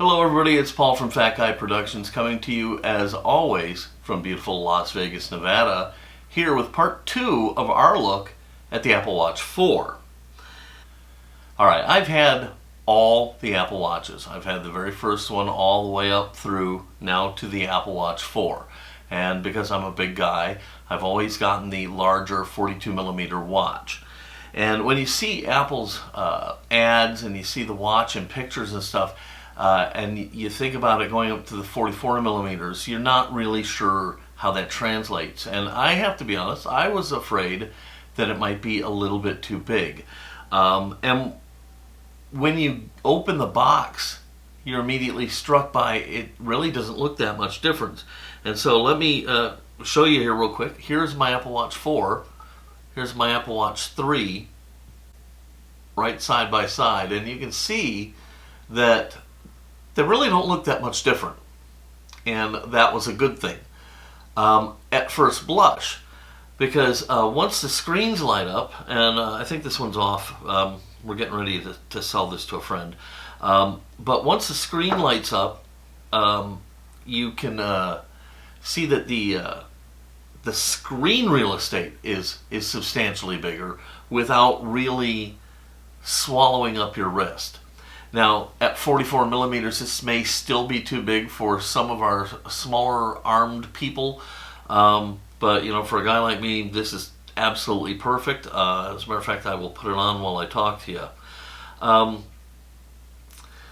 Hello everybody, it's Paul from Fat Guy Productions coming to you as always from beautiful Las Vegas, Nevada, here with part 2 of our look at the Apple Watch 4. Alright, I've had all the Apple Watches. I've had the very first one all the way up through now to the Apple Watch 4. And because I'm a big guy, I've always gotten the larger 42mm watch. And when you see Apple's ads and you see the watch in pictures and stuff, and you think about it going up to the 44mm, you're not really sure how that translates. And I have to be honest, I was afraid that it might be a little bit too big. And when you open the box, you're immediately struck by it really doesn't look that much different. And so let me show you here real quick. Here's my Apple Watch 4. Here's my Apple Watch 3, right side by side, and you can see that they really don't look that much different, and that was a good thing at first blush, because once the screens light up, and I think this one's off, we're getting ready to sell this to a friend, but once the screen lights up, you can see that the screen real estate is substantially bigger without really swallowing up your wrist. Now, at 44mm, this may still be too big for some of our smaller armed people, but you know, for a guy like me, this is absolutely perfect. As a matter of fact, I will put it on while I talk to you.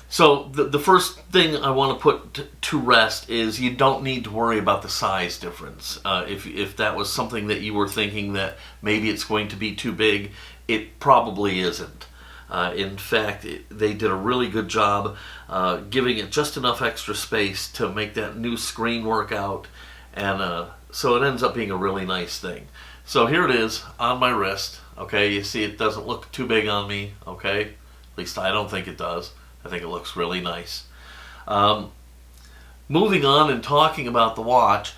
So the first thing I want to put to rest is you don't need to worry about the size difference. If that was something that you were thinking that maybe it's going to be too big, it probably isn't. In fact, they did a really good job giving it just enough extra space to make that new screen work out, and so it ends up being a really nice thing. So here it is on my wrist. Okay, you see it doesn't look too big on me. Okay, at least I don't think it does. I think it looks really nice. Moving on and talking about the watch,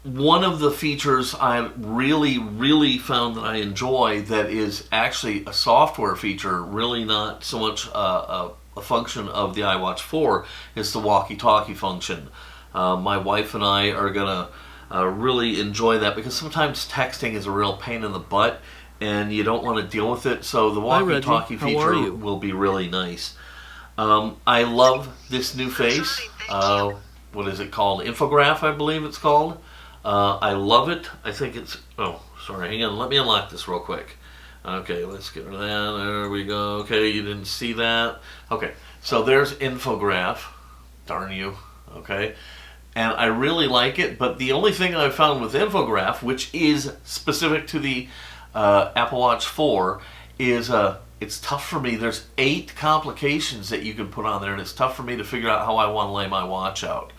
one of the features I really found that I enjoy that is actually a software feature, really not so much a function of the iWatch 4, is the walkie-talkie function. My wife and I are going to really enjoy that because sometimes texting is a real pain in the butt and you don't want to deal with it, so the walkie-talkie feature will be really nice. I love this new face. What is it called? Infograph, I believe it's called. I love it. I think it's... Oh, sorry, hang on. Let me unlock this real quick. Okay, let's get rid of that. There we go. Okay, you didn't see that. Okay, so there's Infograph. Darn you. Okay. And I really like it, but the only thing I found with Infograph, which is specific to the Apple Watch 4, is it's tough for me. There's 8 complications that you can put on there, and it's tough for me to figure out how I want to lay my watch out.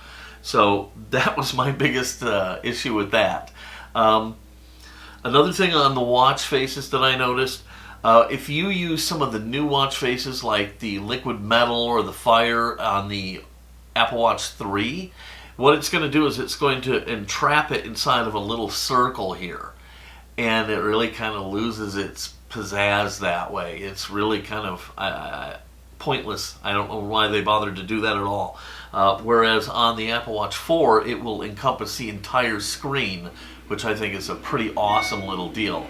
So that was my biggest issue with that. Another thing on the watch faces that I noticed, if you use some of the new watch faces like the liquid metal or the fire on the Apple Watch 3, what it's going to do is it's going to entrap it inside of a little circle here. And it really kind of loses its pizzazz that way. It's really kind of pointless. I don't know why they bothered to do that at all. Whereas on the Apple Watch 4, it will encompass the entire screen, which I think is a pretty awesome little deal.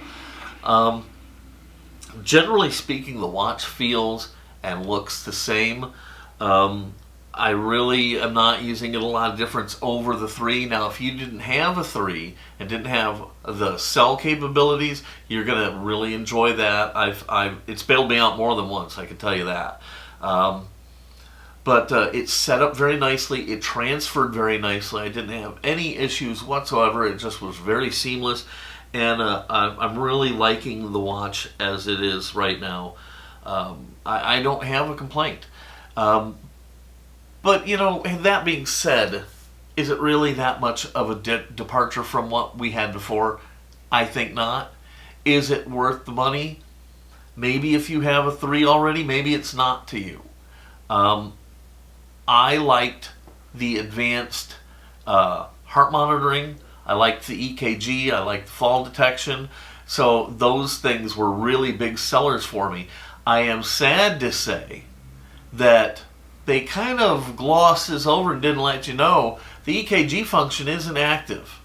Generally speaking, the watch feels and looks the same. I really am not using it a lot of difference over the 3. Now, if you didn't have a 3 and didn't have the cell capabilities, you're going to really enjoy that. It's bailed me out more than once, I can tell you that. But it's set up very nicely. It transferred very nicely. I didn't have any issues whatsoever. It just was very seamless. And I'm really liking the watch as it is right now. I don't have a complaint. But, you know, that being said, is it really that much of a departure from what we had before? I think not. Is it worth the money? Maybe if you have a 3 already, maybe it's not to you. I liked the advanced heart monitoring. I liked the EKG. I liked the fall detection. So those things were really big sellers for me. I am sad to say that they kind of gloss this over and didn't let you know the EKG function isn't active.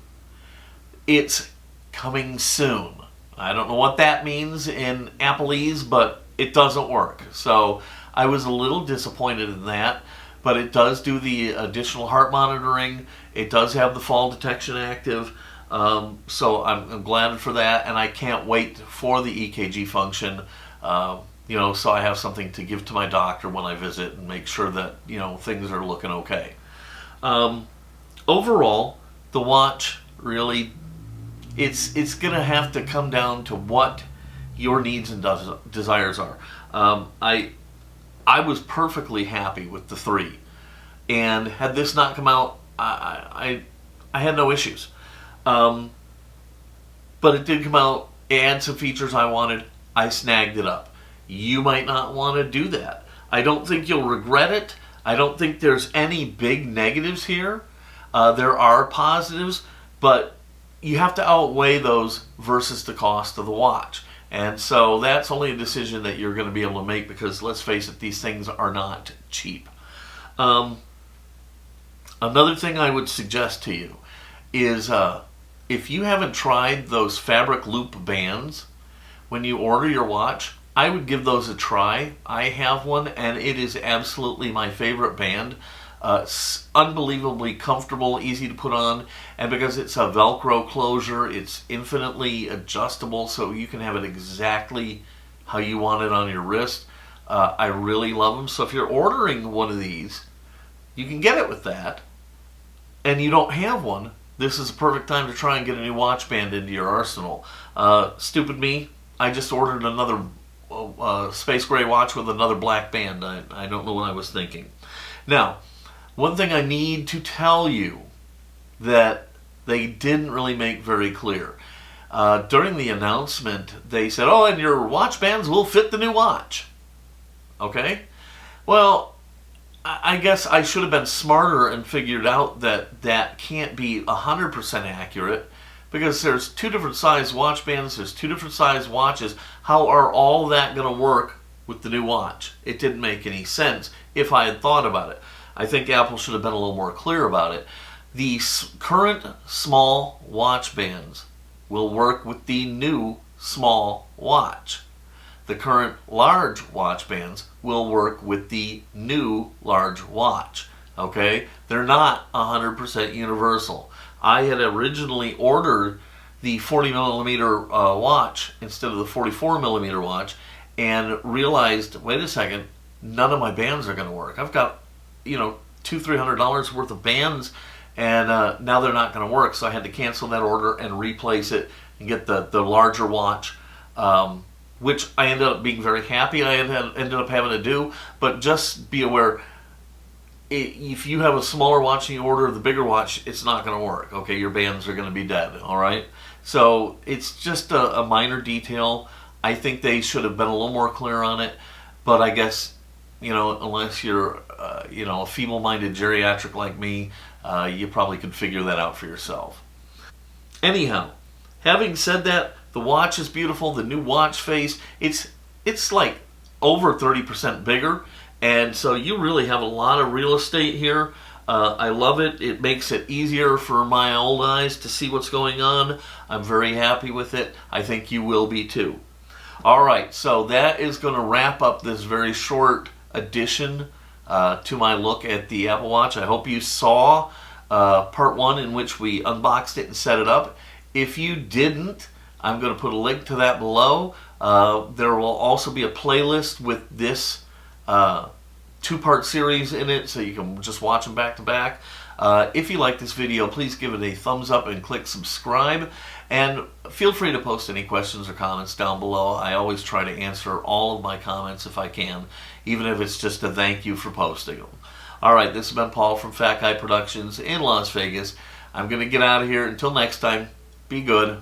It's coming soon. I don't know what that means in Appleese, but it doesn't work. So I was a little disappointed in that, but it does do the additional heart monitoring. It does have the fall detection active. So I'm glad for that, and I can't wait for the EKG function. So I have something to give to my doctor when I visit and make sure that, things are looking okay. Overall, the watch really, it's going to have to come down to what your needs and desires are. I was perfectly happy with the 3. And had this not come out, I had no issues. But it did come out, it had some features I wanted, I snagged it up. You might not want to do that. I don't think you'll regret it. I don't think there's any big negatives here. There are positives, but you have to outweigh those versus the cost of the watch. And so that's only a decision that you're going to be able to make, because let's face it, these things are not cheap. Another thing I would suggest to you is if you haven't tried those fabric loop bands when you order your watch, I would give those a try. I have one, and it is absolutely my favorite band. It's unbelievably comfortable, easy to put on, and because it's a Velcro closure, it's infinitely adjustable, so you can have it exactly how you want it on your wrist. I really love them. So if you're ordering one of these, you can get it with that, and you don't have one, this is a perfect time to try and get a new watch band into your arsenal. Stupid me, I just ordered another space gray watch with another black band. I don't know what I was thinking. Now, one thing I need to tell you that they didn't really make very clear. During the announcement, they said, oh, and your watch bands will fit the new watch. Okay? Well, I guess I should have been smarter and figured out that that can't be 100% accurate, because there's 2 different size watch bands, there's 2 different size watches. How are all that going to work with the new watch? It didn't make any sense if I had thought about it. I think Apple should have been a little more clear about it. The current small watch bands will work with the new small watch. The current large watch bands will work with the new large watch. Okay? They're not 100% universal. I had originally ordered the 40 millimeter watch instead of the 44 millimeter watch, and realized, wait a second, none of my bands are going to work. I've got, $200-300 worth of bands, and now they're not going to work. So I had to cancel that order and replace it and get the larger watch, which I ended up being very happy I ended up having to do. But just be aware, if you have a smaller watch and you order the bigger watch, it's not going to work. Okay, your bands are going to be dead. All right, so it's just a minor detail. I think they should have been a little more clear on it, but I guess, unless you're a feeble-minded geriatric like me, you probably could figure that out for yourself. Anyhow, having said that, the watch is beautiful. The new watch face, it's like over 30% bigger. And so you really have a lot of real estate here. I love it. It makes it easier for my old eyes to see what's going on. I'm very happy with it. I think you will be too. All right, so that is going to wrap up this very short addition to my look at the Apple Watch. I hope you saw part 1 in which we unboxed it and set it up. If you didn't, I'm going to put a link to that below. There will also be a playlist with this 2-part series in it, so you can just watch them back to back. If you like this video, please give it a thumbs up and click subscribe, and feel free to post any questions or comments down below. I always try to answer all of my comments if I can, even if it's just a thank you for posting them. Alright, this has been Paul from Fat Guy Productions in Las Vegas. I'm going to get out of here. Until next time, be good.